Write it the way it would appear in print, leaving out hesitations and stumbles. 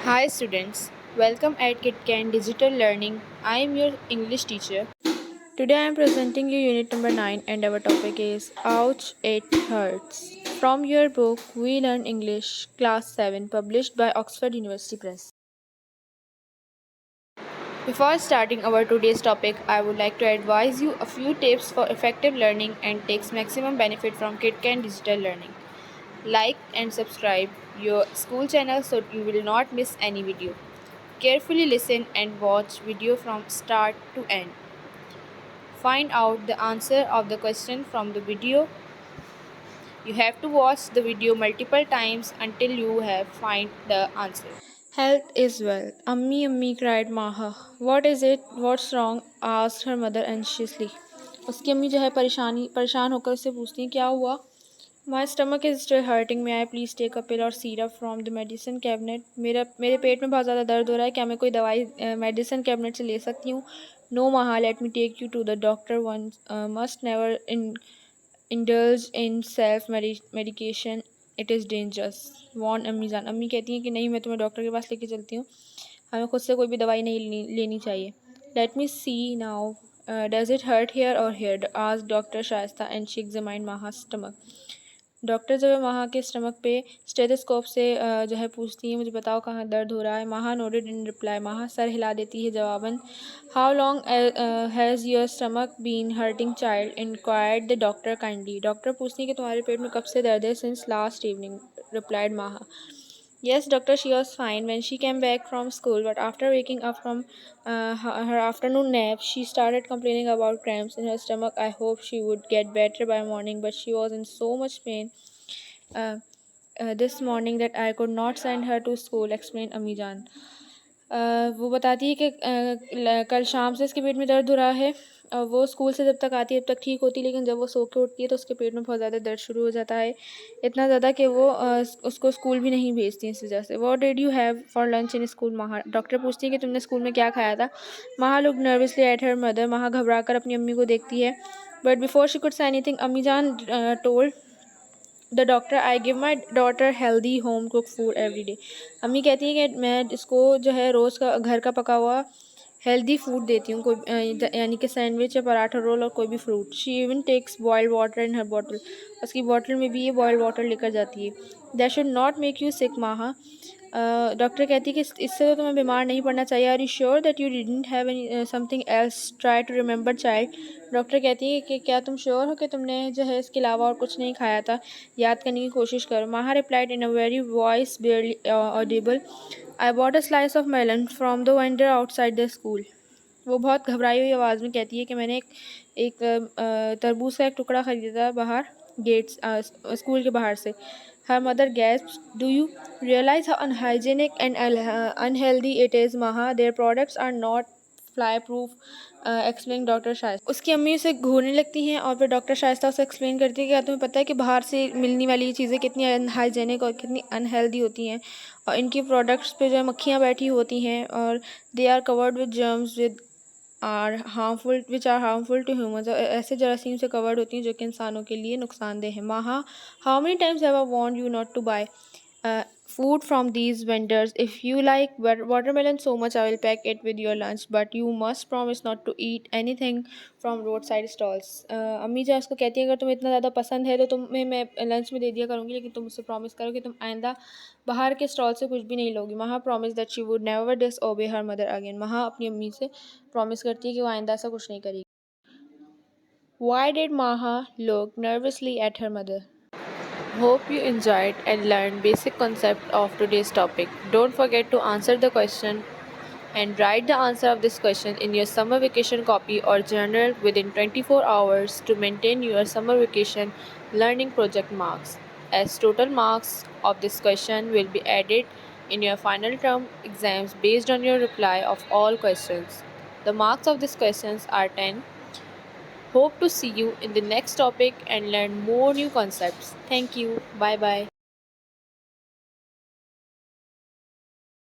Hi students, welcome at KitKan Digital Learning. I am your English teacher. Today I am presenting you unit number 9 and our topic is Ouch It Hurts. From your book We Learn English Class 7 published by Oxford University Press. Before starting our today's topic, I would like to advise you a few tips for effective learning and takes maximum benefit from KitKan Digital Learning. Like and subscribe your school channel so you will not miss any video. Carefully listen and watch video from start to end. Find out the answer of the question from the video. You have to watch the video multiple times until you have find the answer. Health is well. Ammi cried Maha. What is it? What's wrong? Asked her mother anxiously. उसकी अम्मी जो है परेशान होकर उससे पूछती हैं क्या हुआ. My stomach is still hurting. May I please take a pill or syrup from the medicine cabinet? मेरे पेट में बहुत ज़्यादा दर्द हो रहा है. क्या मैं कोई दवाई मेडिसिन कैबिनेट से ले सकती हूँ? No, Maha. Let me take you to the doctor. One must never indulge in self medication. It is dangerous. Warn अम्मी जान. अम्मी कहती हैं कि नहीं मैं तुम्हें डॉक्टर के पास लेके चलती हूँ. हमें खुद से कोई भी दवाई नहीं लेनी चाहिए. Let me see now. Does it hurt here or here? Asked Dr. Shaista and she examined Maha's stomach. Doctor जो है वहाँ के स्टमक पे स्टेथोस्कोप से जो है पूछती है मुझे बताओ कहाँ दर्द हो रहा है. Maha nodded in reply. Maha सर हिला देती है जवाबन. How long has your stomach been hurting child inquired the doctor kindly. Doctor पूछती है कि तुम्हारे पेट में कब से दर्द है. सिंस लास्ट इवनिंग रिप्लाइड माहा. Yes, doctor, she was fine when she came back from school, but after waking up from her afternoon nap, she started complaining about cramps in her stomach. I hoped she would get better by morning, but she was in so much pain uh, this morning that I could not send her to school, explained Ammi Jaan. वो बताती है कि कल शाम से इसके पेट में दर्द हो रहा है और वो स्कूल से जब तक आती है तब तक ठीक होती है, लेकिन जब वो सो के उठती है तो उसके पेट में बहुत ज़्यादा दर्द शुरू हो जाता है. इतना ज़्यादा कि वो उसको स्कूल भी नहीं भेजती इस वजह से. What did you have for lunch in school. माहा. डॉक्टर पूछती है कि तुमने स्कूल में क्या खाया था. माहा look nervously at her mother. माहा घबरा कर अपनी अम्मी को देखती है. But before she could say anything अम्मी जान told the doctor I give my daughter healthy home cook food every day. अम्मी कहती हैं कि मैं इसको जो है रोज़ का घर का पका हुआ हेल्दी फूड देती हूँ, कोई यानी कि सैंडविच या पराठा रोल और कोई भी fruit. She even takes boiled water in her bottle. उसकी बॉटल में भी ये बॉइल्ड वाटर लेकर जाती है. That should not make you sick Maha. Doctor कहती है कि इससे तो तुम्हें बीमार नहीं पड़ना चाहिए. Are you sure that you didn't have any something else. Try to remember child. Doctor कहती है कि क्या तुम श्योर हो कि तुमने जो है इसके अलावा और कुछ नहीं खाया था. याद करने की कोशिश करो. Maha replied in a very voice barely audible. I bought a slice of melon from the vendor outside the school. वो बहुत घबराई हुई आवाज़ में कहती है कि मैंने एक तरबूज का एक टुकड़ा ख़रीदा था बाहर गेट्स स्कूल के बाहर से. Her mother gasped. Do you realise how unhygienic and unhealthy it is Maha. Their products are not fly proof explain doctor Shaista. उसकी अम्मी उसे घूरने लगती हैं और फिर डॉक्टर शाइस्ता उसे एक्सप्लेन करती है कि क्या तुम्हें पता है कि बाहर से मिलने वाली चीज़ें कितनी अनहाइजेनिक और कितनी अनहेल्दी होती हैं और इनकी प्रोडक्ट्स पे जो है मक्खियाँ बैठी होती हैं और they are covered with germs with are harmful which are harmful to humans. ऐसे जरासीम से कवर्ड होती हैं जो कि इंसानों के लिए नुकसानदेह है. Maha how many times have I warned you not to buy food from these vendors. If you like watermelon so much, I will pack it with your lunch, but you must promise not to eat anything from roadside stalls. अम्मी जब उसको कहती है अगर तुम्हें इतना ज़्यादा पसंद है तो तुम्हें मैं लंच में दे दिया करूँगी, लेकिन तुम मुझसे प्रॉमिस करो कि तुम आइंदा बाहर के स्टॉल से कुछ भी नहीं लोगी. महा promise that she would never disobey her mother again. महा अपनी अम्मी से प्रॉमिस करती है कि वो आइंदा ऐसा कुछ नहीं करेगी. Why did Maha look nervously at her mother? Hope you enjoyed and learned basic concept of today's topic. Don't forget to answer the question and write the answer of this question in your summer vacation copy or journal within 24 hours to maintain your summer vacation learning project marks, as total marks of this question will be added in your final term exams based on your reply of all questions. The marks of these questions are 10. Hope to see you in the next topic and learn more new concepts. Thank you. Bye bye.